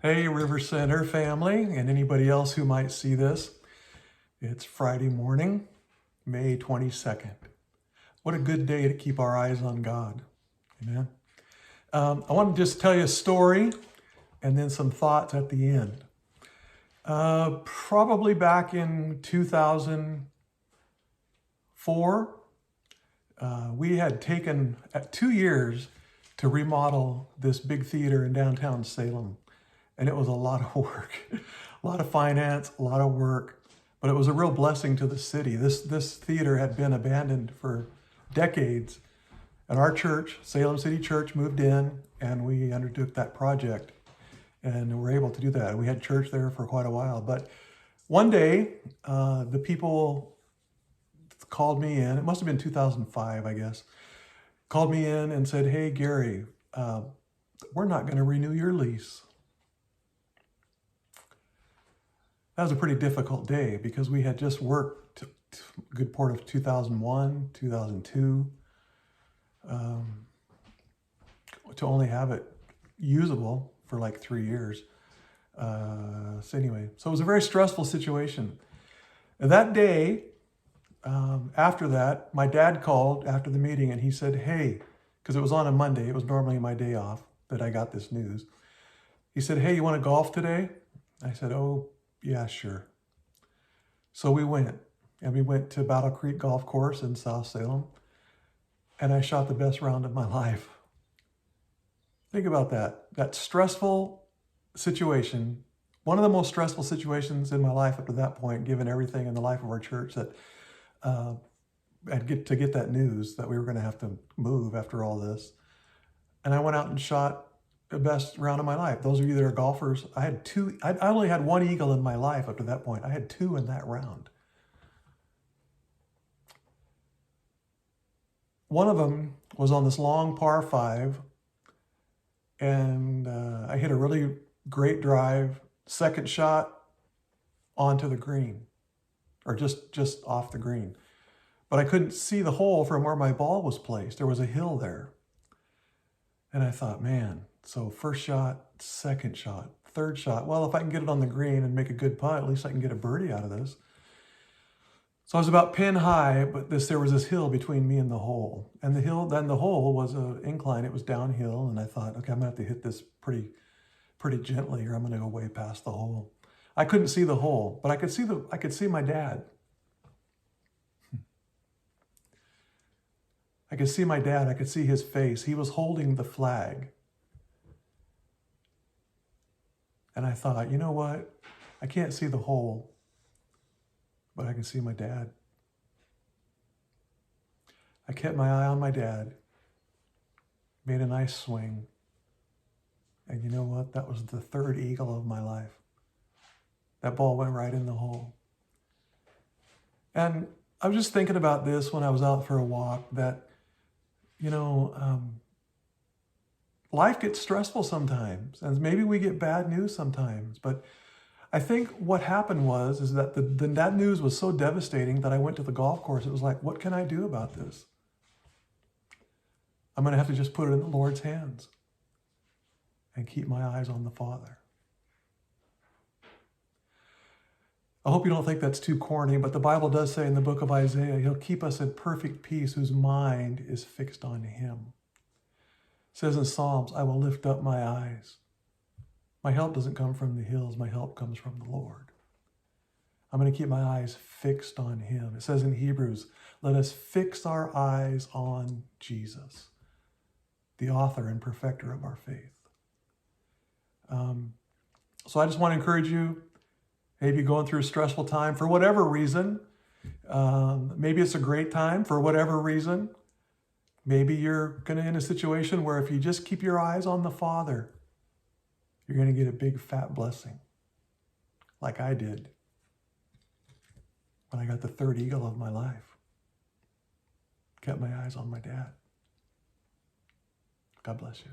Hey, River Center family, and anybody else who might see this. It's Friday morning, May 22nd. What a good day to keep our eyes on God. Amen. I want to just tell you a story and then some thoughts at the end. Probably back in 2004, we had taken 2 years to remodel this big theater in downtown Salem. And it was a lot of work, a lot of finance, a lot of work, but it was a real blessing to the city. This theater had been abandoned for decades, and our church, Salem City Church, moved in, and we undertook that project, and were able to do that. We had church there for quite a while, but one day, the people called me in. It must have been 2005, I guess. Called me in and said, "Hey, Gary, we're not going to renew your lease." That was a pretty difficult day because we had just worked a good part of 2001, 2002, to only have it usable for like 3 years. So it was a very stressful situation. And that day, after that, my dad called after the meeting and he said, "Hey," because it was on a Monday, it was normally my day off that I got this news. He said, "Hey, you want to golf today?" I said, "Oh, yeah, sure." So we went to Battle Creek Golf Course in South Salem, and I shot the best round of my life. Think about that stressful situation, one of the most stressful situations in my life up to that point, given everything in the life of our church, that I'd get that news that we were going to have to move after all this. And I went out and shot the best round of my life. Those of you that are golfers, I only had one eagle in my life up to that point. I had 2 in that round. One of them was on this long par 5, and I hit a really great drive, second shot onto the green, or just off the green. But I couldn't see the hole from where my ball was placed. There was a hill there. And I thought, man, so first shot, second shot, third shot. Well, if I can get it on the green and make a good putt, at least I can get a birdie out of this. So I was about pin high, but there was this hill between me and the hole. And the hole was an incline. It was downhill. And I thought, okay, I'm going to have to hit this pretty gently, or I'm going to go way past the hole. I couldn't see the hole, but I could see my dad. I could see my dad. I could see his face. He was holding the flag. And I thought, you know what? I can't see the hole, but I can see my dad. I kept my eye on my dad, made a nice swing. And you know what? That was the 3rd eagle of my life. That ball went right in the hole. And I was just thinking about this when I was out for a walk, that life gets stressful sometimes, and maybe we get bad news sometimes. But I think what happened is that that news was so devastating that I went to the golf course. It was like, what can I do about this? I'm going to have to just put it in the Lord's hands and keep my eyes on the Father. I hope you don't think that's too corny, but the Bible does say in the book of Isaiah, He'll keep us in perfect peace whose mind is fixed on Him. It says in Psalms, I will lift up my eyes. My help doesn't come from the hills. My help comes from the Lord. I'm going to keep my eyes fixed on Him. It says in Hebrews, let us fix our eyes on Jesus, the author and perfecter of our faith. So I just want to encourage you, maybe going through a stressful time for whatever reason. Maybe it's a great time for whatever reason. Maybe you're going to in a situation where if you just keep your eyes on the Father, you're going to get a big fat blessing, like I did when I got the 3rd eagle of my life. Kept my eyes on my dad. God bless you.